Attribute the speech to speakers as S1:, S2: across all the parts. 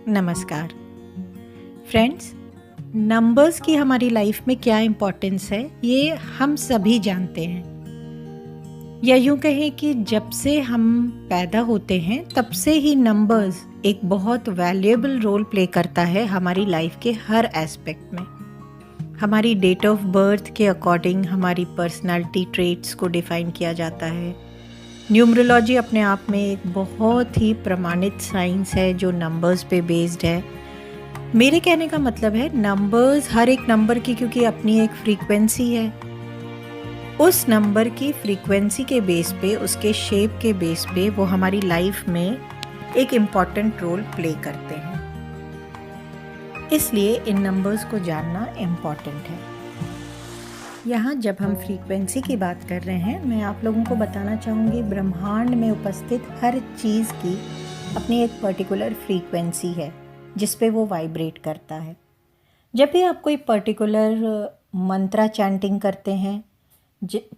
S1: नमस्कार friends. Numbers की हमारी लाइफ में क्या इम्पोर्टेंस है ये हम सभी जानते हैं, या यूं कहें कि जब से हम पैदा होते हैं तब से ही नंबर्स एक बहुत वैल्यूएबल रोल प्ले करता है हमारी लाइफ के हर एस्पेक्ट में। हमारी डेट ऑफ बर्थ के अकॉर्डिंग हमारी पर्सनालिटी ट्रेट्स को डिफाइन किया जाता है। न्यूमरोलॉजी अपने आप में एक बहुत ही प्रमाणित साइंस है जो नंबर्स पे बेस्ड है। मेरे कहने का मतलब है नंबर्स, हर एक नंबर की क्योंकि अपनी एक फ्रीक्वेंसी है, उस नंबर की फ्रीक्वेंसी के बेस पे, उसके शेप के बेस पे वो हमारी लाइफ में एक इम्पॉर्टेंट रोल प्ले करते हैं। इसलिए इन नंबर्स को जानना इम्पॉर्टेंट है। यहाँ जब हम फ्रीक्वेंसी की बात कर रहे हैं, मैं आप लोगों को बताना चाहूँगी ब्रह्मांड में उपस्थित हर चीज़ की अपनी एक पर्टिकुलर फ्रीक्वेंसी है जिस पे वो वाइब्रेट करता है। जब भी आप कोई पर्टिकुलर मंत्रा चैंटिंग करते हैं,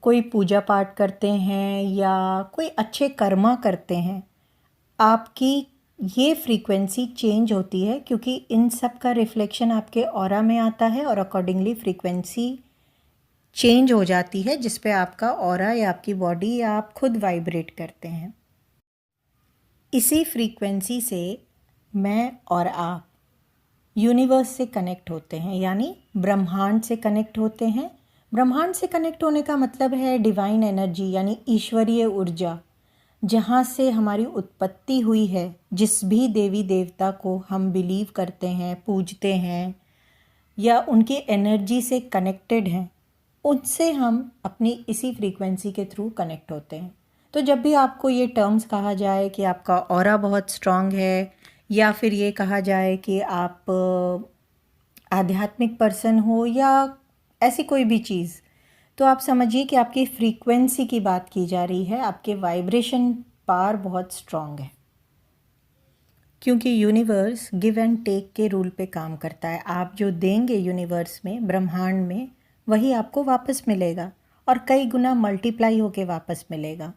S1: कोई पूजा पाठ करते हैं या कोई अच्छे कर्मा करते हैं, आपकी ये फ्रीक्वेंसी चेंज होती है क्योंकि इन सब का रिफ्लेक्शन आपके ऑरा में आता है और अकॉर्डिंगली फ्रीक्वेंसी चेंज हो जाती है जिस पे आपका ऑरा या आपकी बॉडी या आप खुद वाइब्रेट करते हैं। इसी फ्रीक्वेंसी से मैं और आप यूनिवर्स से कनेक्ट होते हैं, यानी ब्रह्मांड से कनेक्ट होते हैं। ब्रह्मांड से कनेक्ट होने का मतलब है डिवाइन एनर्जी यानी ईश्वरीय ऊर्जा, जहाँ से हमारी उत्पत्ति हुई है। जिस भी देवी देवता को हम बिलीव करते हैं, पूजते हैं या उनकी एनर्जी से कनेक्टेड हैं, उनसे हम अपनी इसी फ्रीक्वेंसी के थ्रू कनेक्ट होते हैं। तो जब भी आपको ये टर्म्स कहा जाए कि आपका ऑरा बहुत स्ट्रांग है, या फिर ये कहा जाए कि आप आध्यात्मिक पर्सन हो या ऐसी कोई भी चीज़, तो आप समझिए कि आपकी फ्रीक्वेंसी की बात की जा रही है। आपके वाइब्रेशन पावर बहुत स्ट्रांग है, क्योंकि यूनिवर्स गिव एंड टेक के रूल पे काम करता है। आप जो देंगे यूनिवर्स में, ब्रह्मांड में, वही आपको वापस मिलेगा और कई गुना मल्टीप्लाई होके वापस मिलेगा।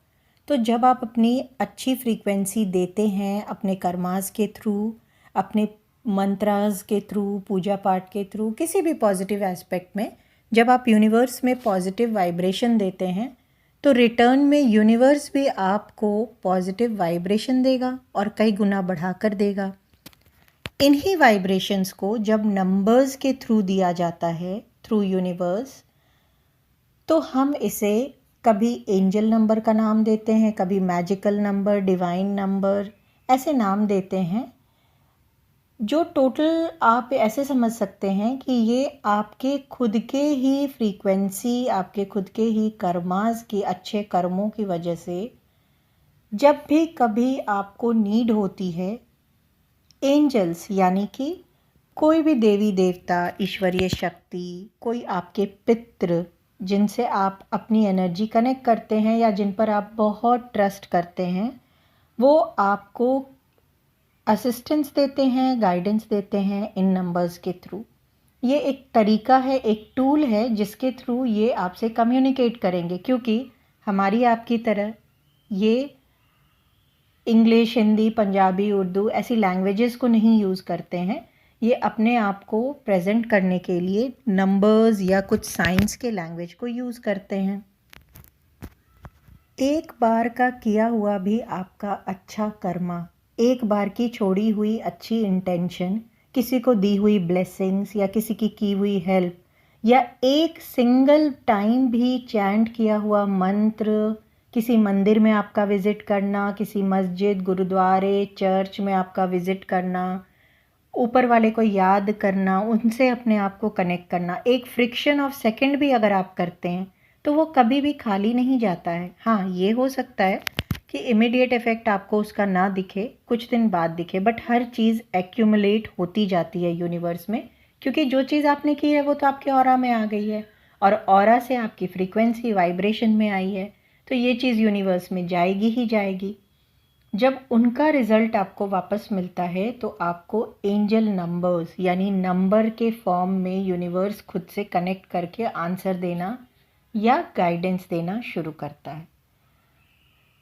S1: तो जब आप अपनी अच्छी फ्रीक्वेंसी देते हैं अपने कर्मास के थ्रू, अपने मंत्रास के थ्रू, पूजा पाठ के थ्रू, किसी भी पॉजिटिव एस्पेक्ट में, जब आप यूनिवर्स में पॉजिटिव वाइब्रेशन देते हैं तो रिटर्न में यूनिवर्स भी आपको पॉजिटिव वाइब्रेशन देगा और कई गुना बढ़ाकर देगा। इन्हीं वाइब्रेशंस को जब नंबर्स के थ्रू दिया जाता है, थ्रू यूनिवर्स, तो हम इसे कभी एंजल नंबर का नाम देते हैं, कभी मैजिकल नंबर, डिवाइन नंबर, ऐसे नाम देते हैं। जो टोटल आप ऐसे समझ सकते हैं कि ये आपके खुद के ही फ्रीक्वेंसी, आपके खुद के ही कर्मास की, अच्छे कर्मों की वजह से जब भी कभी आपको नीड होती है, एंजल्स यानी कि कोई भी देवी देवता, ईश्वरीय शक्ति, कोई आपके पितृ जिनसे आप अपनी एनर्जी कनेक्ट करते हैं या जिन पर आप बहुत ट्रस्ट करते हैं, वो आपको असिस्टेंस देते हैं, गाइडेंस देते हैं इन नंबर्स के थ्रू। ये एक तरीका है, एक टूल है जिसके थ्रू ये आपसे कम्युनिकेट करेंगे, क्योंकि हमारी आपकी तरह ये इंग्लिश, हिंदी, पंजाबी, उर्दू ऐसी लैंग्वेजेस को नहीं यूज़ करते हैं। ये अपने आप को प्रेजेंट करने के लिए नंबर्स या कुछ साइंस के लैंग्वेज को यूज़ करते हैं। एक बार का किया हुआ भी आपका अच्छा कर्मा, एक बार की छोड़ी हुई अच्छी इंटेंशन, किसी को दी हुई ब्लेसिंग्स या किसी की हुई हेल्प, या एक सिंगल टाइम भी चैंट किया हुआ मंत्र, किसी मंदिर में आपका विज़िट करना, किसी मस्जिद, गुरुद्वारे, चर्च में आपका विज़िट करना, ऊपर वाले को याद करना, उनसे अपने आप को कनेक्ट करना, एक फ्रिक्शन ऑफ सेकंड भी अगर आप करते हैं तो वो कभी भी खाली नहीं जाता है। हाँ, ये हो सकता है कि इमीडिएट इफ़ेक्ट आपको उसका ना दिखे, कुछ दिन बाद दिखे, बट हर चीज़ एक्यूमुलेट होती जाती है यूनिवर्स में, क्योंकि जो चीज़ आपने की है वो तो आपके ऑरा में आ गई है और ऑरा से आपकी फ्रीक्वेंसी वाइब्रेशन में आई है, तो ये चीज़ यूनिवर्स में जाएगी ही जाएगी। जब उनका रिज़ल्ट आपको वापस मिलता है तो आपको एंजल नंबर्स यानी नंबर के फॉर्म में यूनिवर्स खुद से कनेक्ट करके आंसर देना या गाइडेंस देना शुरू करता है।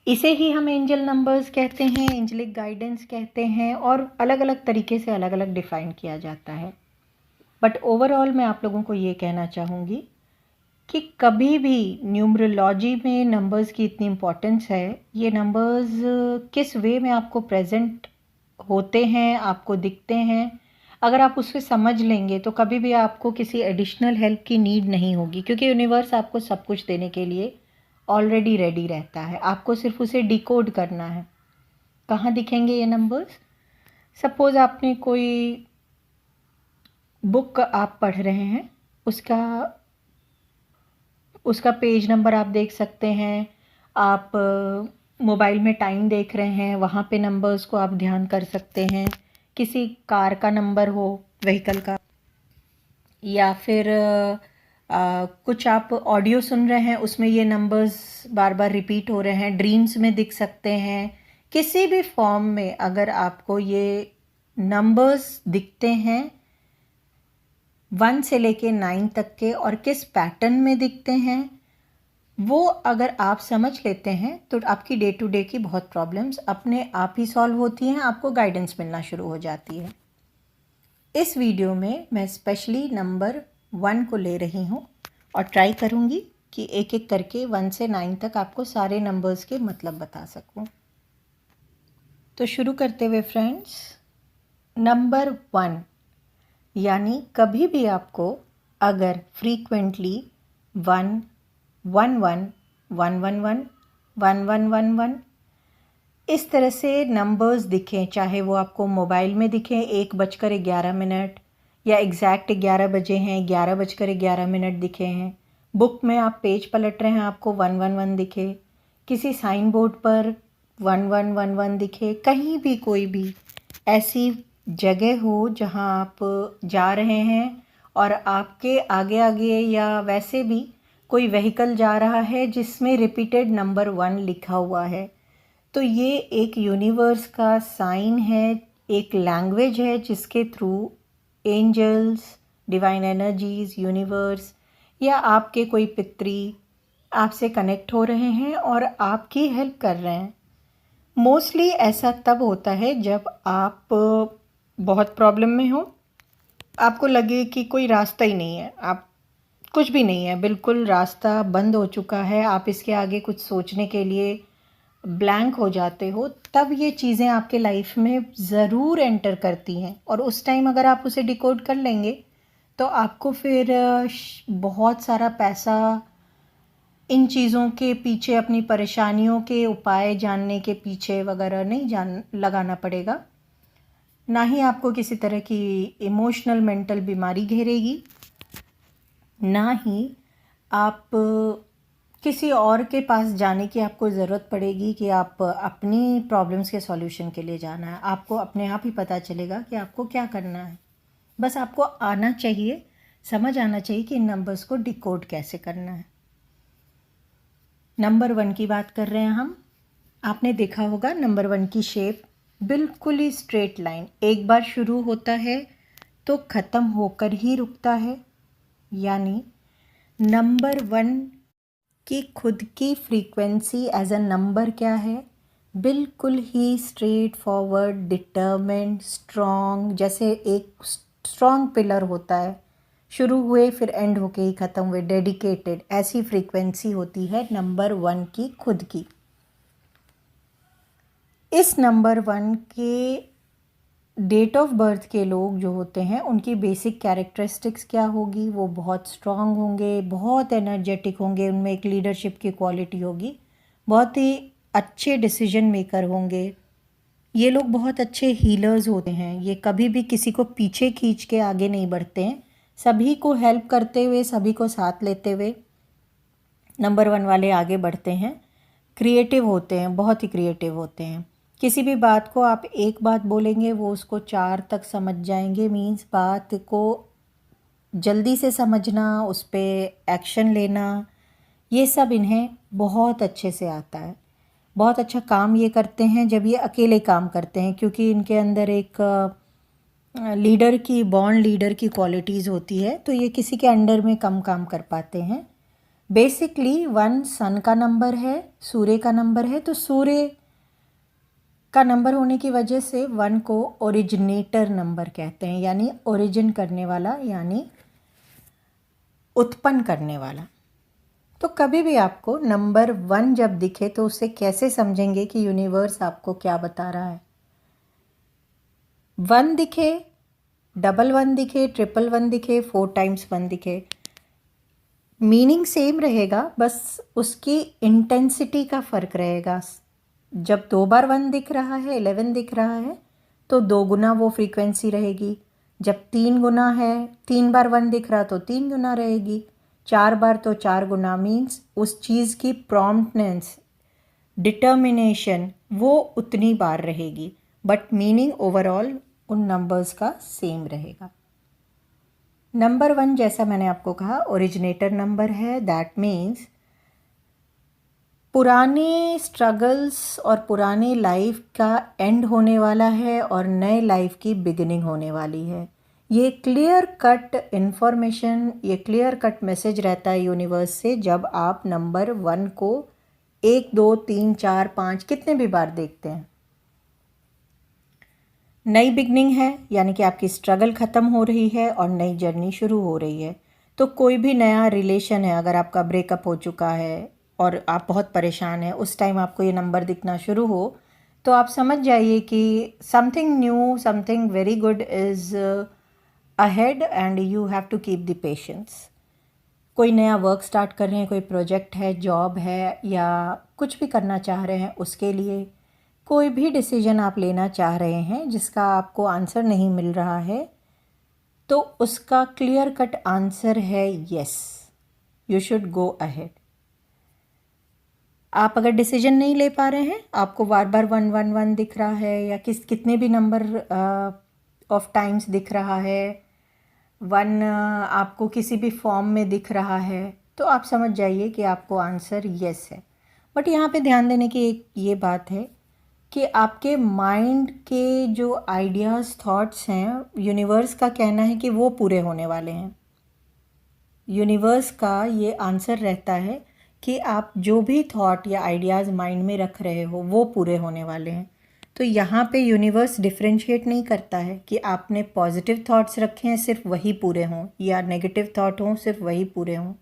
S1: इसे ही हम एंजल नंबर्स कहते हैं, एंजलिक गाइडेंस कहते हैं, और अलग अलग तरीके से अलग अलग डिफ़ाइन किया जाता है। बट ओवरऑल मैं आप लोगों को ये कहना चाहूँगी कि कभी भी न्यूमरोलॉजी में नंबर्स की इतनी इम्पोर्टेंस है, ये नंबर्स किस वे में आपको प्रेजेंट होते हैं, आपको दिखते हैं, अगर आप उससे समझ लेंगे तो कभी भी आपको किसी एडिशनल हेल्प की नीड नहीं होगी, क्योंकि यूनिवर्स आपको सब कुछ देने के लिए ऑलरेडी रेडी रहता है। आपको सिर्फ उसे डिकोड करना है। कहाँ दिखेंगे ये नंबर्स? सपोज़ आपने कोई बुक आप पढ़ रहे हैं, उसका पेज नंबर आप देख सकते हैं। आप मोबाइल में टाइम देख रहे हैं, वहाँ पे नंबर्स को आप ध्यान कर सकते हैं। किसी कार का नंबर हो, व्हीकल का, या फिर कुछ आप ऑडियो सुन रहे हैं, उसमें ये नंबर्स बार बार रिपीट हो रहे हैं, ड्रीम्स में दिख सकते हैं। किसी भी फॉर्म में अगर आपको ये नंबर्स दिखते हैं 1 से लेके 9 तक के, और किस पैटर्न में दिखते हैं, वो अगर आप समझ लेते हैं तो आपकी डे टू डे की बहुत प्रॉब्लम्स अपने आप ही सॉल्व होती हैं, आपको गाइडेंस मिलना शुरू हो जाती है। इस वीडियो में मैं स्पेशली नंबर 1 को ले रही हूँ और ट्राई करूँगी कि एक एक करके 1 से 9 तक आपको सारे नंबर्स के मतलब बता सकूँ। तो शुरू करते हुए फ्रेंड्स, नंबर 1, यानी कभी भी आपको अगर फ्रीक्वेंटली 1 1 1 1 1 1 1 1 1 1 इस तरह से नंबर्स दिखें, चाहे वो आपको मोबाइल में दिखें 1:11, या एग्जैक्ट 11 बजे हैं 11:11 दिखे हैं, बुक में आप पेज पलट रहे हैं आपको 1 1 1 दिखे, किसी साइन बोर्ड पर 1 1 1 1 दिखे, कहीं भी कोई भी ऐसी जगह हो जहां आप जा रहे हैं और आपके आगे आगे या वैसे भी कोई व्हीकल जा रहा है जिसमें रिपीटेड नंबर 1 लिखा हुआ है, तो ये एक यूनिवर्स का साइन है, एक लैंग्वेज है जिसके through angels, divine energies, universe या आपके कोई पितरी आपसे कनेक्ट हो रहे हैं और आपकी हेल्प कर रहे हैं। मोस्टली ऐसा तब होता है जब आप बहुत प्रॉब्लम में हो, आपको लगे कि कोई रास्ता ही नहीं है, आप कुछ भी नहीं है, बिल्कुल रास्ता बंद हो चुका है, आप इसके आगे कुछ सोचने के लिए ब्लैंक हो जाते हो, तब ये चीज़ें आपके लाइफ में ज़रूर एंटर करती हैं। और उस टाइम अगर आप उसे डिकोड कर लेंगे तो आपको फिर बहुत सारा पैसा इन चीज़ों के पीछे, अपनी परेशानियों के उपाय जानने के पीछे वगैरह नहीं लगाना पड़ेगा, ना ही आपको किसी तरह की इमोशनल मेंटल बीमारी घेरेगी, ना ही आप किसी और के पास जाने की आपको ज़रूरत पड़ेगी कि आप अपनी प्रॉब्लम्स के सॉल्यूशन के लिए जाना है। आपको अपने आप ही पता चलेगा कि आपको क्या करना है। बस आपको आना चाहिए, समझ आना चाहिए कि इन नंबर्स को डिकोड कैसे करना है। नंबर 1 की बात कर रहे हैं हम। आपने देखा होगा नंबर 1 की शेप बिल्कुल ही स्ट्रेट लाइन, एक बार शुरू होता है तो ख़त्म होकर ही रुकता है, यानी नंबर 1 कि खुद की फ्रीक्वेंसी एज अ नंबर क्या है, बिल्कुल ही स्ट्रेट फॉरवर्ड, डिटर्मिन्ड, स्ट्रॉन्ग, जैसे एक स्ट्रॉन्ग पिलर होता है, शुरू हुए फिर एंड होके ही ख़त्म हुए, डेडिकेटेड, ऐसी फ्रीक्वेंसी होती है नंबर 1 की खुद की। इस नंबर 1 के डेट ऑफ बर्थ के लोग जो होते हैं उनकी बेसिक कैरेक्टरिस्टिक्स क्या होगी, वो बहुत स्ट्रॉन्ग होंगे, बहुत एनर्जेटिक होंगे, उनमें एक लीडरशिप की क्वालिटी होगी, बहुत ही अच्छे डिसीजन मेकर होंगे, ये लोग बहुत अच्छे हीलर्स होते हैं, ये कभी भी किसी को पीछे खींच के आगे नहीं बढ़ते हैं, सभी को हेल्प करते हुए, सभी को साथ लेते हुए नंबर 1 वाले आगे बढ़ते हैं। क्रिएटिव होते हैं, बहुत ही क्रिएटिव होते हैं, किसी भी बात को आप एक बात बोलेंगे वो उसको 4 तक समझ जाएंगे, मीन्स बात को जल्दी से समझना, उस पर एक्शन लेना, ये सब इन्हें बहुत अच्छे से आता है। बहुत अच्छा काम ये करते हैं जब ये अकेले काम करते हैं, क्योंकि इनके अंदर एक लीडर की, बॉर्न लीडर की क्वालिटीज़ होती है, तो ये किसी के अंडर में कम काम कर पाते हैं। बेसिकली 1 सन का नंबर है, सूर्य का नंबर है, तो सूर्य का नंबर होने की वजह से 1 को ओरिजिनेटर नंबर कहते हैं, यानी ओरिजिन करने वाला, यानी उत्पन्न करने वाला। तो कभी भी आपको नंबर 1 जब दिखे तो उसे कैसे समझेंगे कि यूनिवर्स आपको क्या बता रहा है। 1 दिखे, 111 दिखे, 111 दिखे, 4 टाइम्स 1 दिखे, मीनिंग सेम रहेगा, बस उसकी इंटेंसिटी का फ़र्क रहेगा। जब 2 बार 1 दिख रहा है, 11 दिख रहा है, तो 2 गुना वो फ्रीक्वेंसी रहेगी। जब 3 गुना है, 3 बार 1 दिख रहा तो 3 गुना रहेगी, 4 बार तो 4 गुना, मीन्स उस चीज़ की प्रॉम्प्टनेस, डिटर्मिनेशन वो उतनी बार रहेगी, बट मीनिंग ओवरऑल उन नंबर्स का सेम रहेगा। नंबर 1 जैसा मैंने आपको कहा ओरिजिनेटर नंबर है, दैट मीन्स पुराने स्ट्रगल्स और पुराने लाइफ का एंड होने वाला है और नए लाइफ की बिगिनिंग होने वाली है। ये क्लियर कट इन्फॉर्मेशन, ये क्लियर कट मैसेज रहता है यूनिवर्स से जब आप नंबर 1 को 1, 2, 3, 4, 5 कितने भी बार देखते हैं। नई बिगनिंग है, यानी कि आपकी स्ट्रगल ख़त्म हो रही है और नई जर्नी शुरू हो रही है। तो कोई भी नया रिलेशन है, अगर आपका ब्रेकअप हो चुका है और आप बहुत परेशान हैं, उस टाइम आपको ये नंबर दिखना शुरू हो, तो आप समझ जाइए कि something new, something very good is ahead and you have to keep the patience. कोई नया वर्क स्टार्ट कर रहे हैं, कोई प्रोजेक्ट है, जॉब है, या कुछ भी करना चाह रहे हैं, उसके लिए कोई भी डिसीजन आप लेना चाह रहे हैं जिसका आपको आंसर नहीं मिल रहा है, तो उसका क्लियर कट आंसर है yes, you should go ahead. आप अगर डिसीजन नहीं ले पा रहे हैं, आपको बार बार 111 दिख रहा है या कितने भी नंबर ऑफ टाइम्स दिख रहा है, 1 आपको किसी भी फॉर्म में दिख रहा है, तो आप समझ जाइए कि आपको आंसर यस है। बट यहाँ पे ध्यान देने की एक ये बात है कि आपके माइंड के जो आइडियाज़, थॉट्स हैं, यूनिवर्स का कहना है कि वो पूरे होने वाले हैं। यूनिवर्स का ये आंसर रहता है कि आप जो भी थॉट या आइडियाज़ माइंड में रख रहे हो वो पूरे होने वाले हैं। तो यहाँ पे यूनिवर्स डिफ्रेंशिएट नहीं करता है कि आपने पॉजिटिव थॉट्स रखे हैं सिर्फ वही पूरे हों, या नेगेटिव थॉट हों सिर्फ वही पूरे हों।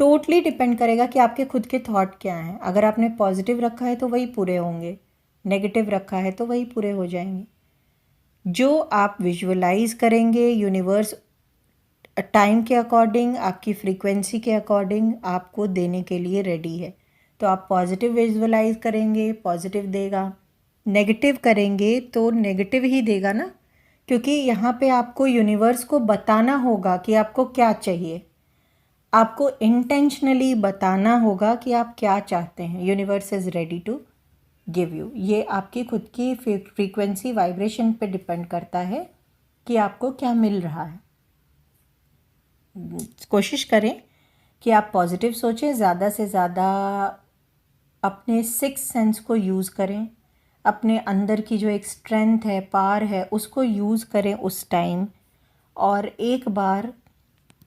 S1: टोटली डिपेंड करेगा कि आपके खुद के थॉट क्या हैं। अगर आपने पॉजिटिव रखा है तो वही पूरे होंगे, नेगेटिव रखा है तो वही पूरे हो जाएंगे। जो आप विजुअलाइज करेंगे, यूनिवर्स टाइम के अकॉर्डिंग, आपकी फ्रीक्वेंसी के अकॉर्डिंग आपको देने के लिए रेडी है। तो आप पॉजिटिव विजुअलाइज करेंगे, पॉजिटिव देगा, नेगेटिव करेंगे तो नेगेटिव ही देगा ना, क्योंकि यहाँ पे आपको यूनिवर्स को बताना होगा कि आपको क्या चाहिए। आपको इंटेंशनली बताना होगा कि आप क्या चाहते हैं। Universe is ready to give you. ये आपकी खुद की फ्रीक्वेंसी, वाइब्रेशन पे डिपेंड करता है कि आपको क्या मिल रहा है। कोशिश करें कि आप पॉजिटिव सोचें, ज़्यादा से ज़्यादा अपने 6 सेंस को यूज़ करें, अपने अंदर की जो एक स्ट्रेंथ है, पावर है, उसको यूज़ करें उस टाइम। और एक बार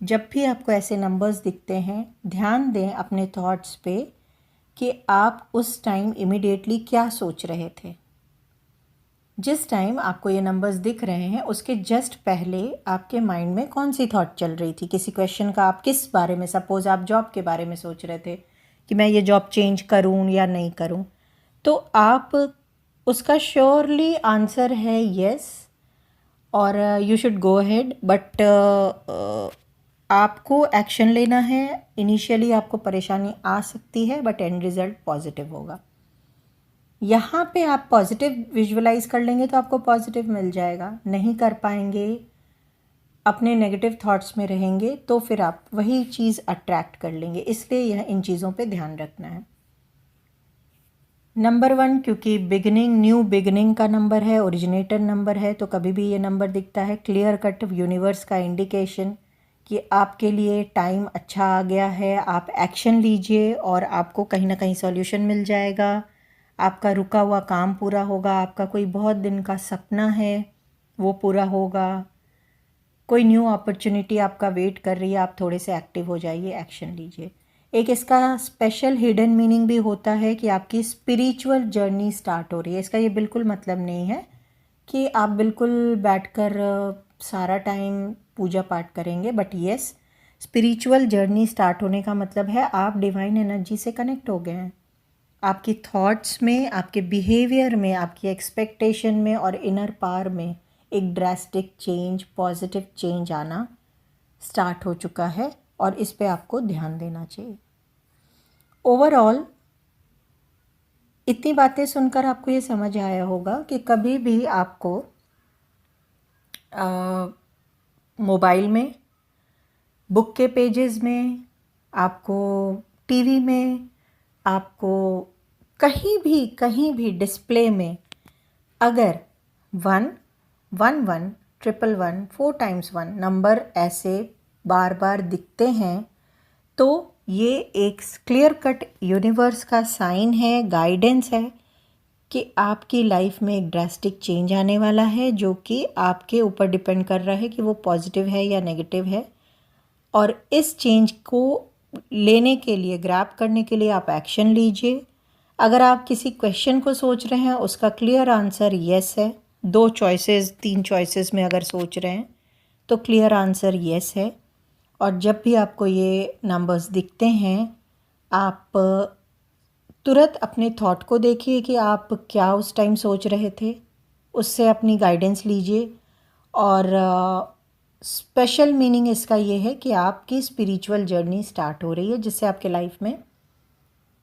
S1: जब भी आपको ऐसे नंबर्स दिखते हैं, ध्यान दें अपने थॉट्स पे कि आप उस टाइम इमीडिएटली क्या सोच रहे थे। जिस टाइम आपको ये नंबर्स दिख रहे हैं उसके जस्ट पहले आपके माइंड में कौन सी थॉट चल रही थी, किसी क्वेश्चन का आप किस बारे में, सपोज़ आप जॉब के बारे में सोच रहे थे कि मैं ये जॉब चेंज करूं या नहीं करूं, तो आप उसका श्योरली आंसर है यस और you should go ahead. But आपको एक्शन लेना है। इनिशियली आपको परेशानी आ सकती है बट एंड रिज़ल्ट पॉजिटिव होगा। यहाँ पे आप पॉजिटिव विजुअलाइज कर लेंगे तो आपको पॉजिटिव मिल जाएगा। नहीं कर पाएंगे, अपने नेगेटिव थॉट्स में रहेंगे, तो फिर आप वही चीज़ अट्रैक्ट कर लेंगे। इसलिए यह इन चीज़ों पे ध्यान रखना है। नंबर 1 क्योंकि बिगिनिंग, न्यू बिगिनिंग का नंबर है, ओरिजिनेटर नंबर है, तो कभी भी ये नंबर दिखता है क्लियर कट यूनिवर्स का इंडिकेशन कि आपके लिए टाइम अच्छा आ गया है। आप एक्शन लीजिए और आपको कहीं ना कहीं सॉल्यूशन मिल जाएगा। आपका रुका हुआ काम पूरा होगा। आपका कोई बहुत दिन का सपना है वो पूरा होगा। कोई न्यू अपॉर्चुनिटी आपका वेट कर रही है, आप थोड़े से एक्टिव हो जाइए, एक्शन लीजिए। एक इसका स्पेशल हिडन मीनिंग भी होता है कि आपकी स्पिरिचुअल जर्नी स्टार्ट हो रही है। इसका ये बिल्कुल मतलब नहीं है कि आप बिल्कुल बैठकर सारा टाइम पूजा पाठ करेंगे, but yes, spiritual journey start होने का मतलब है आप डिवाइन एनर्जी से कनेक्ट हो गए हैं। आपकी थॉट्स में, आपके बिहेवियर में, आपकी एक्सपेक्टेशन में और इनर पावर में एक ड्रास्टिक चेंज, पॉजिटिव चेंज आना स्टार्ट हो चुका है और इस पे आपको ध्यान देना चाहिए। ओवरऑल इतनी बातें सुनकर आपको ये समझ आया होगा कि कभी भी आपको मोबाइल में, बुक के पेजेस में, आपको टीवी में, आपको कहीं भी डिस्प्ले में अगर 111 111 4 टाइम्स 1 नंबर ऐसे बार बार दिखते हैं तो ये एक क्लियर कट यूनिवर्स का साइन है, गाइडेंस है कि आपकी लाइफ में एक ड्रास्टिक चेंज आने वाला है, जो कि आपके ऊपर डिपेंड कर रहा है कि वो पॉजिटिव है या नेगेटिव है। और इस चेंज को लेने के लिए, ग्रैब करने के लिए आप एक्शन लीजिए। अगर आप किसी क्वेश्चन को सोच रहे हैं, उसका क्लियर आंसर येस है। 2 चॉइसेस 3 चॉइसेस में अगर सोच रहे हैं तो क्लियर आंसर येस है। और जब भी आपको ये नंबर्स दिखते हैं, आप तुरंत अपने थॉट को देखिए कि आप क्या उस टाइम सोच रहे थे, उससे अपनी गाइडेंस लीजिए। और स्पेशल मीनिंग इसका ये है कि आपकी स्पिरिचुअल जर्नी स्टार्ट हो रही है, जिससे आपके लाइफ में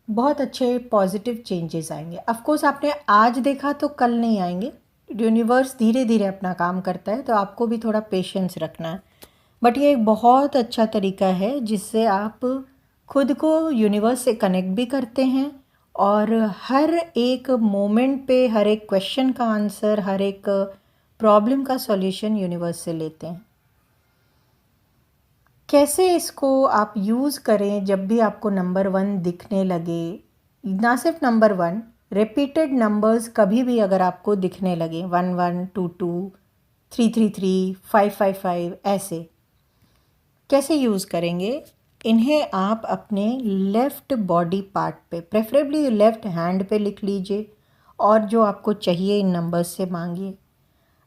S1: बहुत अच्छे पॉजिटिव चेंजेस आएंगे। ऑफ कोर्स आपने आज देखा तो कल नहीं आएंगे, यूनिवर्स धीरे धीरे अपना काम करता है, तो आपको भी थोड़ा पेशेंस रखना है। बट ये एक बहुत अच्छा तरीका है जिससे आप खुद को यूनिवर्स से कनेक्ट भी करते हैं और हर एक मोमेंट पे हर एक क्वेश्चन का आंसर, हर एक प्रॉब्लम का सॉल्यूशन यूनिवर्स से लेते हैं। कैसे इसको आप यूज़ करें जब भी आपको नंबर 1 दिखने लगे, ना सिर्फ नंबर 1, रिपीटेड नंबर्स कभी भी अगर आपको दिखने लगे 1122 333 555 ऐसे, कैसे यूज़ करेंगे? इन्हें आप अपने लेफ़्ट बॉडी पार्ट पे, प्रेफरेबली लेफ़्ट हैंड पे लिख लीजिए और जो आपको चाहिए इन नंबर्स से मांगिए।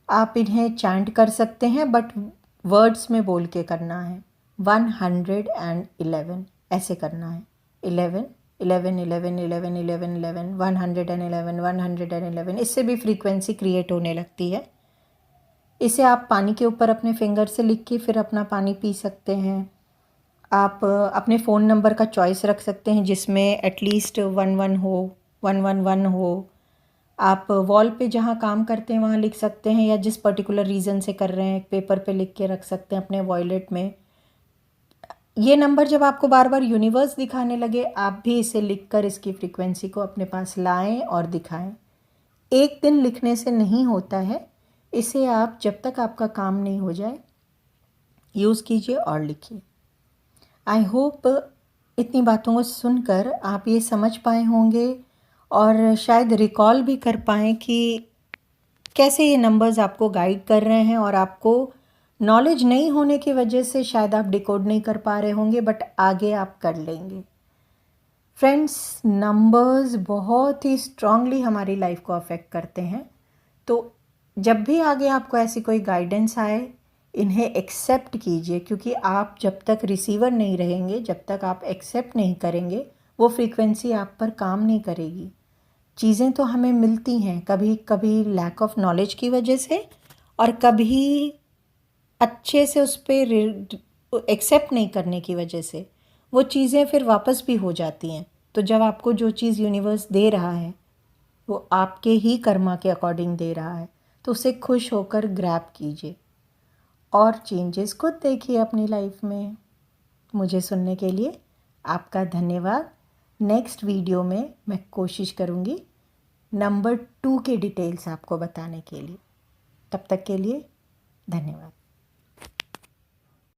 S1: आप इन्हें चैंट कर सकते हैं, बट वर्ड्स में बोल के करना है। 111 ऐसे करना है। 11 11 11 11 11 11 111 111। इससे भी फ्रीक्वेंसी क्रिएट होने लगती है। इसे आप पानी के ऊपर अपने फिंगर से लिख के फिर अपना पानी पी सकते हैं। आप अपने फ़ोन नंबर का चॉइस रख सकते हैं जिसमें एटलीस्ट 11 हो, 111 हो। आप वॉल पे जहाँ काम करते हैं वहाँ लिख सकते हैं, या जिस पर्टिकुलर रीज़न से कर रहे हैं एक पेपर पे लिख के रख सकते हैं अपने वॉलेट में। ये नंबर जब आपको बार बार यूनिवर्स दिखाने लगे, आप भी इसे लिखकर इसकी फ्रीक्वेंसी को अपने पास लाएं और दिखाएं। एक दिन लिखने से नहीं होता है, इसे आप जब तक आपका काम नहीं हो जाए यूज़ कीजिए और लिखिए। आई होप इतनी बातों को सुनकर आप ये समझ पाए होंगे और शायद रिकॉल भी कर पाएँ कि कैसे ये नंबर्स आपको गाइड कर रहे हैं। और आपको नॉलेज नहीं होने की वजह से शायद आप डिकोड नहीं कर पा रहे होंगे, बट आगे आप कर लेंगे। फ्रेंड्स, नंबर्स बहुत ही स्ट्रांगली हमारी लाइफ को अफेक्ट करते हैं, तो जब भी आगे आपको ऐसी कोई गाइडेंस आए, इन्हें एक्सेप्ट कीजिए, क्योंकि आप जब तक रिसीवर नहीं रहेंगे, जब तक आप एक्सेप्ट नहीं करेंगे, वो फ्रीक्वेंसी आप पर काम नहीं करेगी। चीज़ें तो हमें मिलती हैं, कभी कभी लैक ऑफ नॉलेज की वजह से और कभी अच्छे से उस पर एक्सेप्ट नहीं करने की वजह से वो चीज़ें फिर वापस भी हो जाती हैं। तो जब आपको जो चीज़ यूनिवर्स दे रहा है वो आपके ही कर्मा के अकॉर्डिंग दे रहा है, तो उसे खुश होकर ग्रैब कीजिए और चेंजेस खुद देखिए अपनी लाइफ में। मुझे सुनने के लिए आपका धन्यवाद। नेक्स्ट वीडियो में मैं कोशिश करूँगी नंबर 2 के डिटेल्स आपको बताने के लिए। तब तक के लिए धन्यवाद।